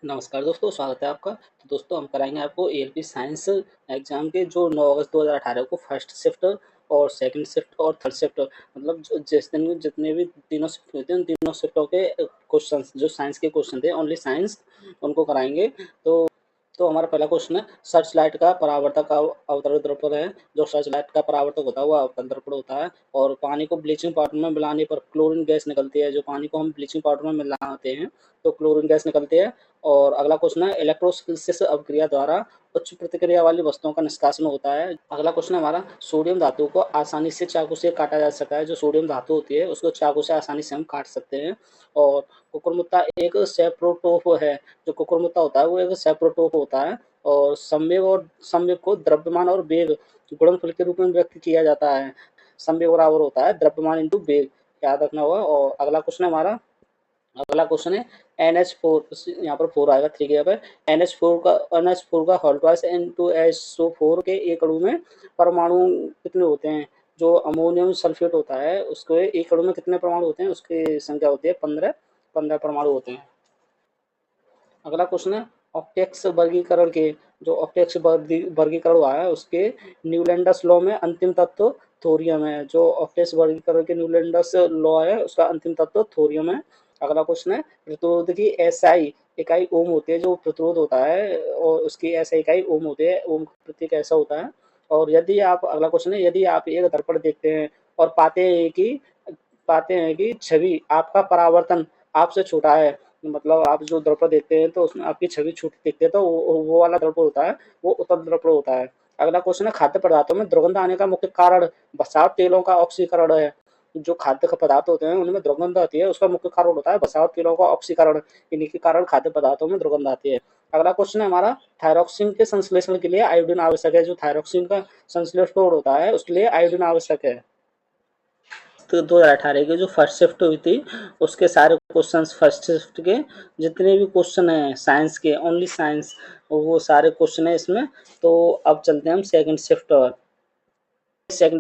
नमस्कार दोस्तों, स्वागत है आपका। तो दोस्तों हम कराएँगे आपको एएलपी साइंस एग्ज़ाम के जो 9 अगस्त 2018 को फर्स्ट शिफ्ट और सेकंड शिफ्ट और थर्ड शिफ्ट मतलब जो जिस दिन में जितने भी तीनों शिफ्ट हुए थे, उन तीनों शिफ्टों के क्वेश्चंस जो साइंस के क्वेश्चन थे, ओनली साइंस उनको कराएँगे। तो हमारा पहला क्वेश्चन है, सर्च लाइट का परावर्तक अवतरण दर्पण है। जो सर्च लाइट का परावर्तक होता है, वो अवतरण दर्पण होता है और पानी को ब्लीचिंग पाउडर में मिलाने पर क्लोरीन गैस निकलती है। जो पानी को हम ब्लीचिंग पाउडर में मिलाते हैं, तो क्लोरीन गैस निकलती है। और अगला क्वेश्चन है, इलेक्ट्रोलिसिस अभिक्रिया द्वारा उच्च प्रतिक्रिया वाली वस्तुओं का निष्कासन होता है। अगला क्वेश्चन है हमारा, सोडियम धातु को आसानी से चाकू से काटा जा सकता है। जो सोडियम धातु होती है, उसको चाकू से आसानी से हम काट सकते हैं। और कुकुरमुत्ता एक सैप्रोटोप है। जो कुकुरमुत्ता होता है, वो एक सैप्रोटोप होता है और संवेग को द्रव्यमान और वेग गुणनफल के रूप में व्यक्त किया जाता है। संवेग बराबर होता है द्रव्यमान इंटू वेग, याद रखना होगा। और अगला क्वेश्चन है, NH4, यहाँ पर 4 आएगा 3 की जगह पे। NH4 का हॉल्टवाइस N2SO4 के एक अणु में परमाणु कितने होते हैं? जो अमोनियम सल्फेट होता है, उसके एक अणु में कितने परमाणु होते हैं? उसकी संख्या होती है 15 परमाणु होते हैं। अगला क्वेश्चन है, ऑप्टेक्स वर्गीकरण के जो ऑप्टेक्स वर्गीकरण हुआ है, उसके न्यूलैंडस लॉ में अंतिम तत्व थोरियम है। जो ऑप्टेक्स वर्गीकरण के न्यूलैंडस लॉ है, उसका अंतिम तत्व थोरियम है। अगला क्वेश्चन है, प्रतिरोध की एसआई इकाई ओम होती है। जो प्रतिरोध होता है और उसकी एसआई इकाई ओम होती है। ओम का प्रतीक ऐसा होता है। और यदि आप अगला क्वेश्चन है, यदि आप एक दर्पण देखते हैं और पाते हैं कि छवि आपका परावर्तन आपसे छोटा है, मतलब आप जो दर्पण देखते हैं तो उसमें आपकी छवि छोटी दिखती है, तो वो वाला दर्पण होता है, वो उत्तल दर्पण होता है। अगला क्वेश्चन है, खाद्य पदार्थों में दुर्गंध आने का मुख्य कारण वसा तेलों का ऑक्सीकरण है। जो खाद्य पदार्थ होते हैं, उनमें दुर्गंध आती है, उसका मुख्य कारण होता है वसा तेलों का ऑक्सीकरण। इन्हीं के कारण खाद्य पदार्थों में दुर्गंध आती है। अगला क्वेश्चन है हमारा, थायरॉक्सिन के संश्लेषण के लिए आयोडीन आवश्यक है। जो थायरॉक्सिन का संश्लेषण होता है, उसके लिए आयोडीन आवश्यक है। तो 2018 की जो फर्स्ट शिफ्ट हुई थी, उसके सारे क्वेश्चंस फर्स्ट शिफ्ट के जितने भी क्वेश्चन हैं साइंस के, ओनली साइंस, वो सारे क्वेश्चन है इसमें। तो अब चलते हैं हम सेकंड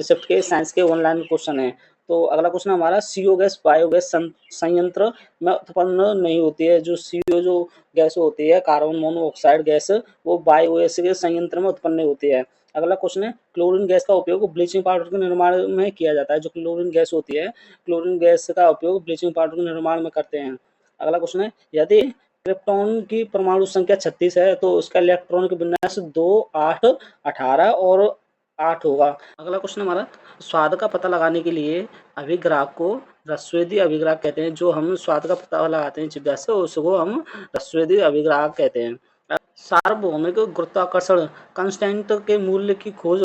शिफ्ट के साइंस के ऑनलाइन क्वेश्चन है। तो अगला क्वेश्चन हमारा, सीओ गैस बायोगैस संयंत्र में उत्पन्न नहीं होती है। जो सीओ जो गैस होती है, कार्बन मोनोऑक्साइड गैस, वो बायोगैस के संयंत्र में उत्पन्न नहीं होती है। अगला क्वेश्चन है, क्लोरीन गैस का उपयोग ब्लीचिंग पाउडर के निर्माण में किया जाता है। जो क्लोरीन गैस होती है, क्लोरीन गैस का उपयोग ब्लीचिंग पाउडर के निर्माण में करते हैं। अगला क्वेश्चन है, यदि क्रिप्टॉन की परमाणु संख्या 36 है, तो उसका इलेक्ट्रॉन का विन्यास 2, 8, 18 और 8 होगा। अगला क्वेश्चन हमारा, स्वाद का पता लगाने के लिए अभिग्राहक को रसवेदी अभिग्राहक कहते हैं। जो हम स्वाद का पता लगाते हैं जिज्ञासा से, उसको हम रसवेदी अभिग्राहक कहते हैं। सार्वभौमिक गुरुत्वाकर्षण कांस्टेंट के मूल्य की खोज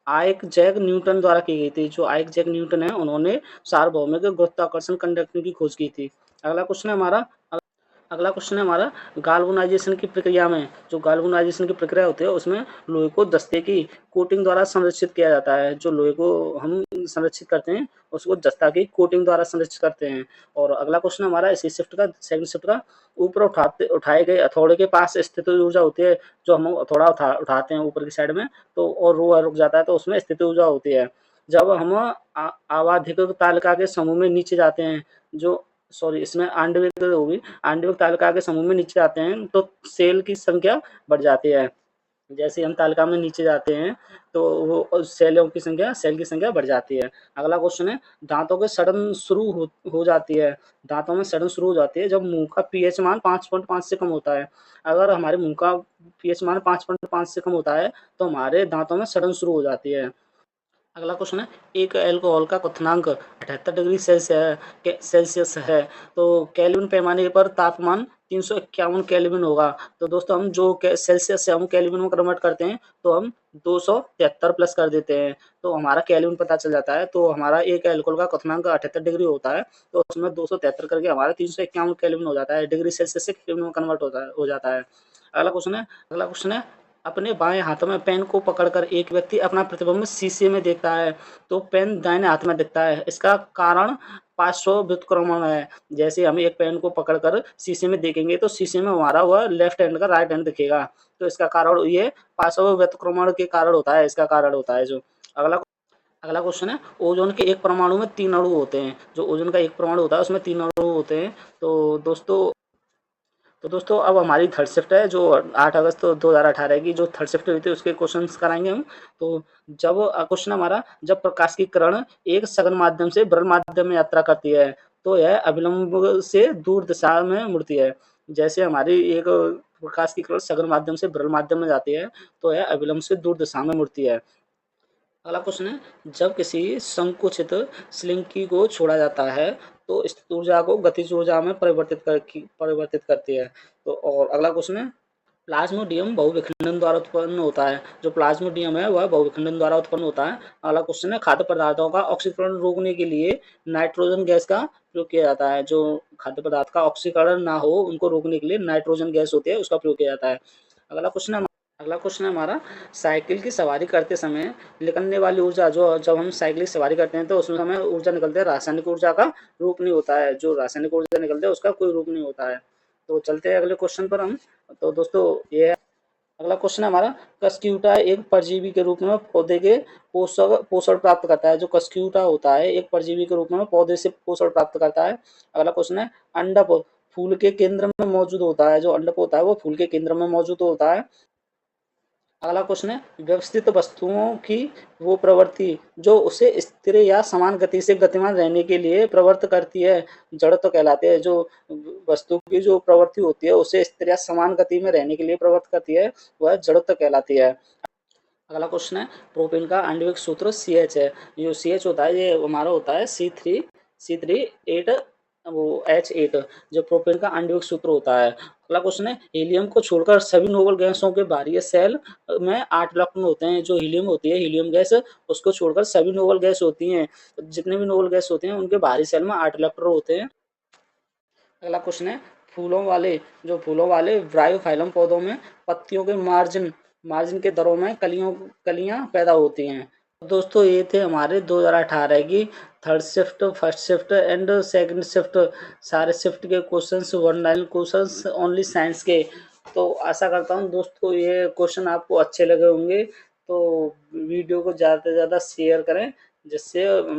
आइक जैक न्यूटन द्वारा की गई थी। जो आइक जैक न्यूटन है, उन्होंने सार्वभौमिक गुरुत्वाकर्षण कंडक्टर की खोज की थी। अगला क्वेश्चन है हमारा, गाल्वनाइजेशन की प्रक्रिया में, जो गाल्वनाइजेशन की प्रक्रिया होती है, उसमें लोहे को दस्ते की कोटिंग द्वारा संरक्षित किया जाता है। जो लोहे को हम संरक्षित करते हैं, उसको दस्ता की कोटिंग द्वारा संरक्षित करते हैं। और अगला क्वेश्चन हमारा इसी शिफ्ट का सेकंड शिफ्ट का, ऊपर उठाए गए हथौड़े के पास स्थित ऊर्जा होती है। जो हम हथौड़ा उठाते हैं ऊपर की साइड में, तो और वो रुक जाता है, तो उसमें स्थित ऊर्जा होती है। जब हम आवाधिक तालिका के समूह में नीचे जाते हैं, जो सॉरी इसमें आणविक होगी, आणविक तालिका के समूह में नीचे आते हैं, तो सेल की संख्या बढ़ जाती है। जैसे हम तालिका में नीचे जाते हैं, तो वो सेल की संख्या बढ़ जाती है। अगला क्वेश्चन है, दांतों के सड़न शुरू हो जाती है। दांतों में सड़न शुरू हो जाती है जब मुंह का पीएच मान 5.5 से कम होता है। अगर हमारे मुंह का पीएच मान 5.5 से कम होता है, तो हमारे दांतों में सड़न शुरू हो जाती है। अगला क्वेश्चन है, एक अल्कोहल का क्वथनांक 78 डिग्री सेल्सियस है, तो केल्विन पैमाने पर तापमान 351 केल्विन होगा। तो दोस्तों हम जो सेल्सियस से हम केल्विन में कन्वर्ट करते हैं, तो हम 273 प्लस कर देते हैं, तो हमारा केल्विन पता चल जाता है। तो हमारा एक अल्कोहल का क्वथनांक 78 डिग्री होता है, तो उसमें 273 करके हमारा 351 केल्विन हो जाता है। डिग्री सेल्सियस से केल्विन में कन्वर्ट हो जाता है। अगला क्वेश्चन है, अपने बाएं हाथ में पेन को पकड़कर एक व्यक्ति अपना प्रतिबिंब शीशे में देखता है, तो पेन दाहिने हाथ में दिखता है। इसका कारण पार्श्व व्युत्क्रमण है। जैसे हम एक पेन को पकड़कर शीशे में देखेंगे, तो शीशे में हमारा वह लेफ्ट हैंड का राइट हैंड दिखेगा। तो इसका कारण ये पार्श्व व्युत्क्रमण के कारण होता है, इसका कारण होता है। जो अगला अगला क्वेश्चन है, ओजोन के एक परमाणु में 3 अणु होते हैं। जो ओजोन का एक परमाणु होता है, उसमें 3 अणु होते हैं। तो तो दोस्तों अब हमारी थर्ड शिफ्ट है जो 8 अगस्त 2018 की जो थर्ड शिफ्ट हुई थी उसके क्वेश्चंस कराएंगे हम। तो जब क्वेश्चन हमारा, जब प्रकाश की किरण एक सघन माध्यम से विरल माध्यम में यात्रा करती है तो यह अभिलंब से दूर दिशा में मुड़ती है। जैसे हमारी एक प्रकाश की किरण सघन माध्यम से विरल माध्यम में जाती है तो यह अभिलंब से दूर दिशा में मुड़ती है। अगला क्वेश्चन है, जब किसी संकुचित स्लिंकी को छोड़ा जाता है तो स्थित ऊर्जा को गतिज ऊर्जा में परिवर्तित करती है। तो और अगला क्वेश्चन है, प्लाज्मोडियम बहुविखंडन द्वारा उत्पन्न होता है। जो प्लाज्मोडियम है वह बहुविखंडन द्वारा उत्पन्न होता है। अगला क्वेश्चन है, खाद्य पदार्थों का ऑक्सीकरण रोकने के लिए नाइट्रोजन गैस का प्रयोग किया जाता है। जो खाद्य पदार्थ का ऑक्सीकरण ना हो उनको रोकने के लिए नाइट्रोजन गैस होती है उसका प्रयोग किया जाता है। अगला क्वेश्चन है हमारा, साइकिल की सवारी करते समय निकलने वाली ऊर्जा, जो जब हम साइकिल की सवारी करते हैं तो उसमें हमें ऊर्जा निकलती है, रासायनिक ऊर्जा का रूप नहीं होता है। जो रासायनिक ऊर्जा निकलती है उसका कोई रूप नहीं होता है। तो चलते हैं अगले क्वेश्चन पर हम। तो दोस्तों ये है अगला क्वेश्चन है हमारा, कस्क्यूटा एक परजीवी के रूप में पौधे के पोषण प्राप्त करता है। जो कस्क्यूटा होता है एक परजीवी के रूप में पौधे से पोषण प्राप्त करता है। अगला क्वेश्चन है, अंडक फूल के केंद्र में मौजूद होता है। जो अंडक होता है वो फूल के केंद्र में मौजूद होता है। अगला क्वेश्चन है, व्यवस्थित वस्तुओं की वो प्रवृत्ति जो उसे स्थिर या समान गति से गतिमान रहने के लिए प्रवृत्त करती है, जड़त्व कहलाती है। जो वस्तु की जो प्रवृत्ति होती है उसे स्थिर या समान गति में रहने के लिए प्रवृत्त करती है वह जड़त्व कहलाती है। अगला क्वेश्चन है, प्रोपेन का आणविक सूत्र CH है। जो CH होता है ये हमारा होता है C3H8 वो H8 जो प्रोपेन का आणविक सूत्र होता है। अगला क्वेश्चन है, हीलियम को छोड़कर सभी नोबल गैसों के बाहरी सेल में 8 इलेक्ट्रॉन होते हैं। जो हीलियम होती है, हीलियम गैस, उसको छोड़कर सभी नोबल गैस होती हैं, जितने भी नोबल गैस होते हैं उनके बाहरी सेल में 8 इलेक्ट्रॉन होते हैं। अगला क्वेश्चन है, फूलों वाले ब्रायोफाइलम पौधों में पत्तियों के मार्जिन के दरों में कलियां पैदा होती हैं। दोस्तों ये थे हमारे 2018 की third shift, first shift and second shift, सारे शिफ्ट के क्वेश्चंस, 19 क्वेश्चंस ओनली साइंस के। तो आशा करता हूँ दोस्तों ये क्वेश्चन आपको अच्छे लगे होंगे। तो वीडियो को ज़्यादा से ज़्यादा शेयर करें जिससे